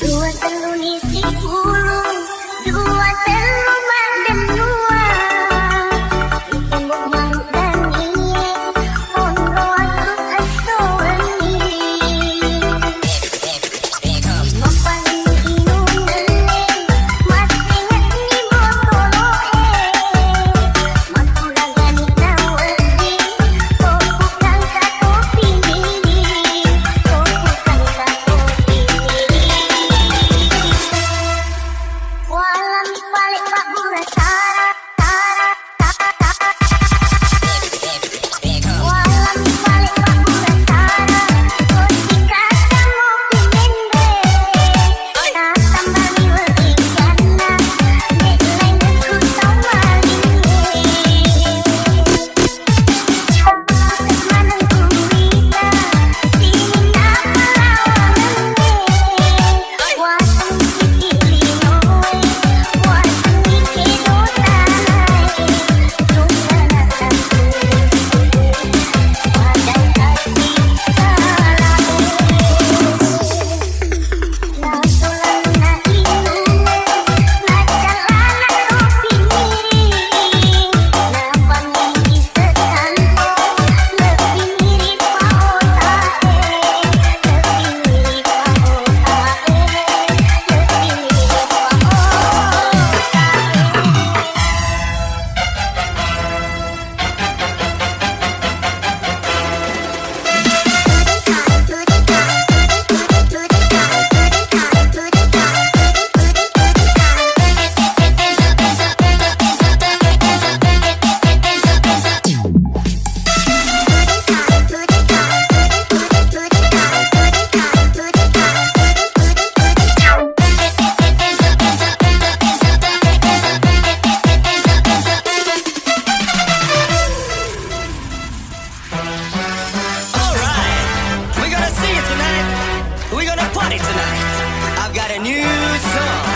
Dua telu ngisi ulung, dua telu mandem dua. Tembok manuk dan iye, ondo aku asoani. Mapaling inung neleng, mas ingat ni botoloe. Makula gani nawati, kau bukan kato pinili, kau bukan kato pinili. Walam balik pak gura sara, walam balik pak gura sara, kosi kata mau pinende, na tambali wegana, dek lain ku tau malinge. Manang kuita, sini nama lawanenge, wasang siti linoe, wasang ike dotanai, dosana aku, padang kasih salamu. Na solan na inung, na jalana topi miring, na pamili sekanto, lebih mirip paotae, lebih mirip paotae, lebih mirip Alright, we're gonna see you tonight. We're gonna party tonight. I've got a new song.